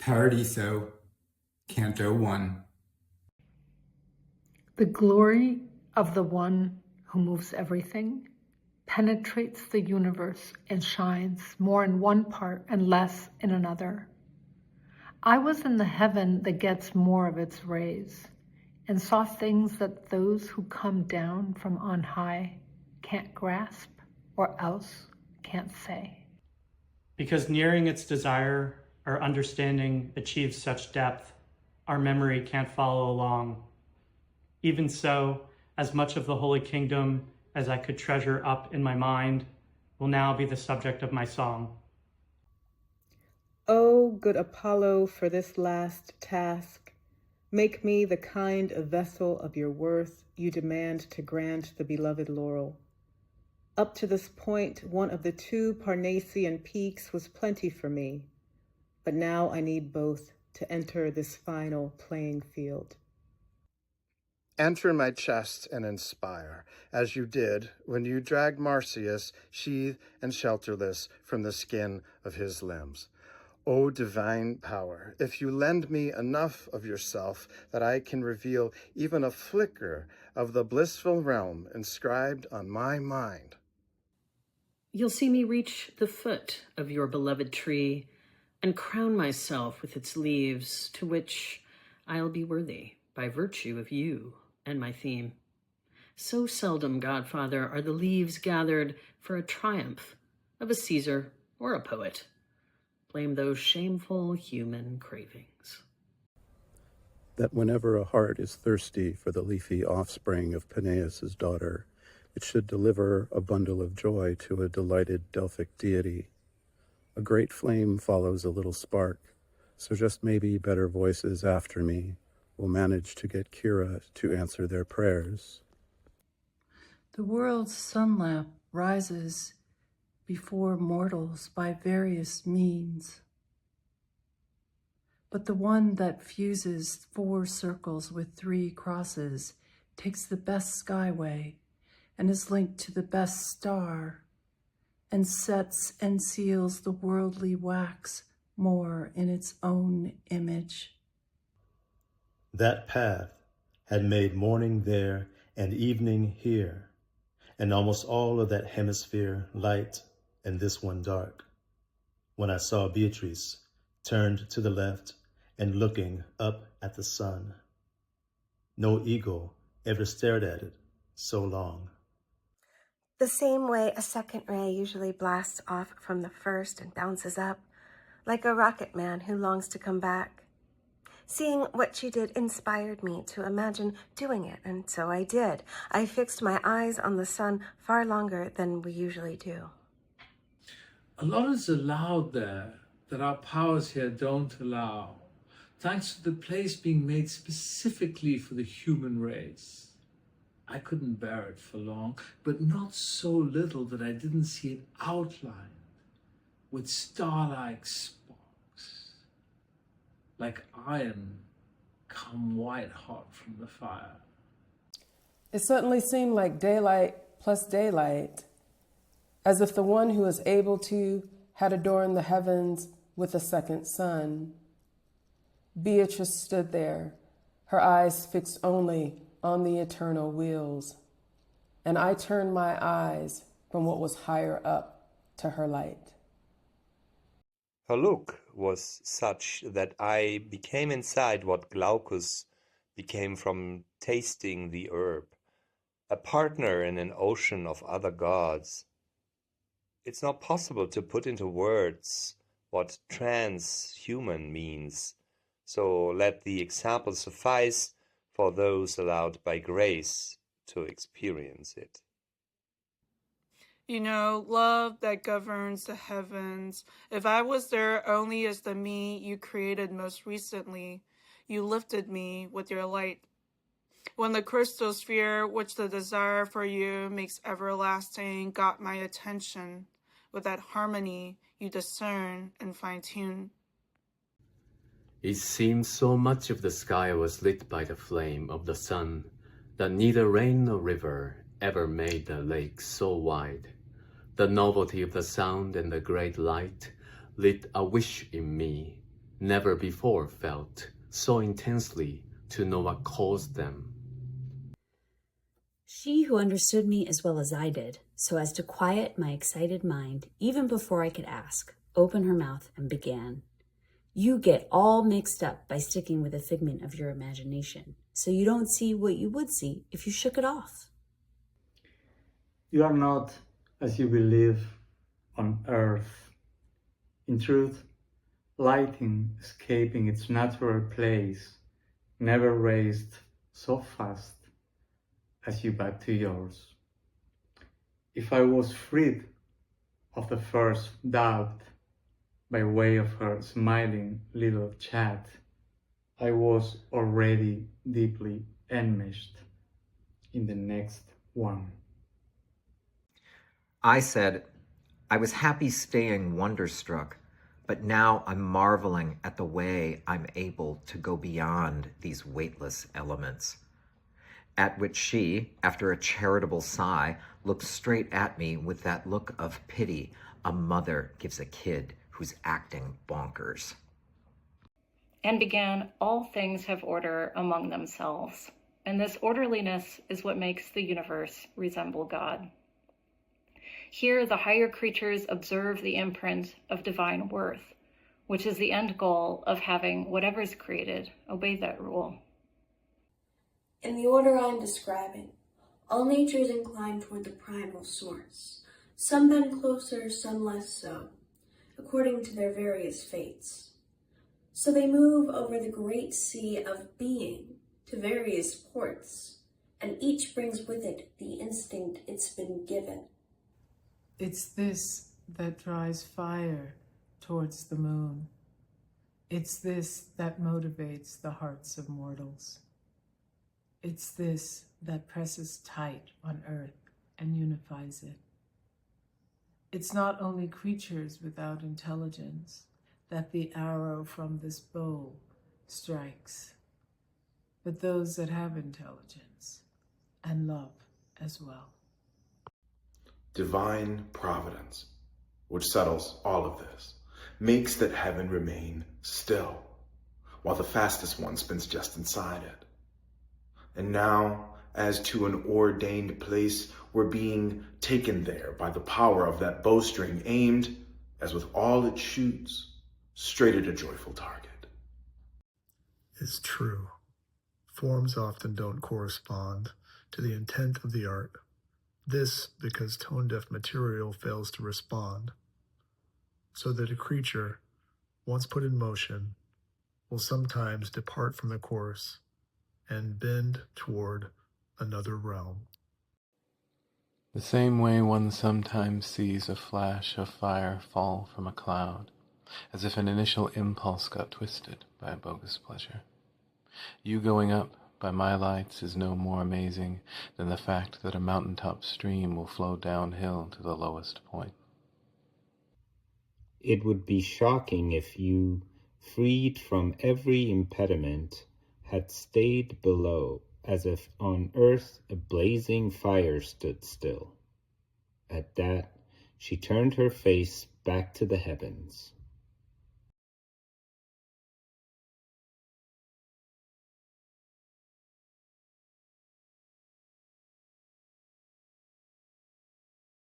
Paradiso, Canto One. The glory of the one who moves everything penetrates the universe and shines more in one part and less in another. I was in the heaven that gets more of its rays and saw things that those who come down from on high can't grasp or else can't say. Because nearing its desire, our understanding achieves such depth, our memory can't follow along. Even so, as much of the Holy Kingdom as I could treasure up in my mind will now be the subject of my song. O good Apollo, for this last task, make me the kind of vessel of your worth you demand to grant the beloved laurel. Up to this point, one of the two Parnassian peaks was plenty for me, but now I need both to enter this final playing field. Enter my chest and inspire, as you did when you dragged Marsyas, sheathed and shelterless, from the skin of his limbs. O divine power, if you lend me enough of yourself that I can reveal even a flicker of the blissful realm inscribed on my mind. You'll see me reach the foot of your beloved tree and crown myself with its leaves, to which I'll be worthy by virtue of you and my theme. So seldom, Godfather, are the leaves gathered for a triumph of a Caesar or a poet. Blame those shameful human cravings. That whenever a heart is thirsty for the leafy offspring of Peneus' daughter, it should deliver a bundle of joy to a delighted Delphic deity. A great flame follows a little spark, so just maybe better voices after me will manage to get Kira to answer their prayers. The world's sun lamp rises before mortals by various means, but the one that fuses 4 circles with 3 crosses takes the best skyway and is linked to the best star and sets and seals the worldly wax more in its own image. That path had made morning there and evening here, and almost all of that hemisphere light and this one dark. When I saw Beatrice turned to the left and looking up at the sun. No eagle ever stared at it so long. The same way a second ray usually blasts off from the first and bounces up, like a rocket man who longs to come back. Seeing what she did inspired me to imagine doing it, and so I did. I fixed my eyes on the sun far longer than we usually do. A lot is allowed there that our powers here don't allow, thanks to the place being made specifically for the human race. I couldn't bear it for long, but not so little that I didn't see it outlined with star-like sparks, like iron come white hot from the fire. It certainly seemed like daylight plus daylight, as if the one who is able to had adorned the heavens with a second sun. Beatrice stood there, her eyes fixed only on the eternal wheels, and I turned my eyes from what was higher up to her light. Her look was such that I became inside what Glaucus became from tasting the herb, a partner in an ocean of other gods. It's not possible to put into words what transhuman means, so let the example suffice for those allowed by grace to experience it. You know, love that governs the heavens. If I was there only as the me you created most recently, you lifted me with your light. When the crystal sphere, which the desire for you makes everlasting, got my attention, with that harmony you discern and fine-tune. It seemed so much of the sky was lit by the flame of the sun that neither rain nor river ever made the lake so wide. The novelty of the sound and the great light lit a wish in me, never before felt so intensely to know what caused them. She who understood me as well as I did, so as to quiet my excited mind, even before I could ask, opened her mouth and began. You get all mixed up by sticking with a figment of your imagination, so you don't see what you would see if you shook it off. You are not as you believe on earth. In truth, lighting escaping its natural place never raced so fast as you back to yours. If I was freed of the first doubt by way of her smiling little chat, I was already deeply enmeshed in the next one. I said, I was happy staying wonderstruck, but now I'm marveling at the way I'm able to go beyond these weightless elements. At which she, after a charitable sigh, looked straight at me with that look of pity a mother gives a kid who's acting bonkers. And began, all things have order among themselves, and this orderliness is what makes the universe resemble God. Here, the higher creatures observe the imprint of divine worth, which is the end goal of having whatever's created obey that rule. In the order I'm describing, all nature is inclined toward the primal source, some bend closer, some less so, according to their various fates. So they move over the great sea of being to various ports, and each brings with it the instinct it's been given. It's this that drives fire towards the moon. It's this that motivates the hearts of mortals. It's this that presses tight on earth and unifies it. It's not only creatures without intelligence that the arrow from this bow strikes, but those that have intelligence and love as well. Divine providence, which settles all of this, makes that heaven remain still, while the fastest one spins just inside it. And now, as to an ordained place, we're being taken there by the power of that bowstring aimed, as with all it shoots, straight at a joyful target. It's true. Forms often don't correspond to the intent of the art. This because tone-deaf material fails to respond, so that a creature, once put in motion, will sometimes depart from the course and bend toward another realm. The same way one sometimes sees a flash of fire fall from a cloud, as if an initial impulse got twisted by a bogus pleasure. You going up by my lights is no more amazing than the fact that a mountaintop stream will flow downhill to the lowest point. It would be shocking if you, freed from every impediment, had stayed below, as if on earth a blazing fire stood still. At that, she turned her face back to the heavens.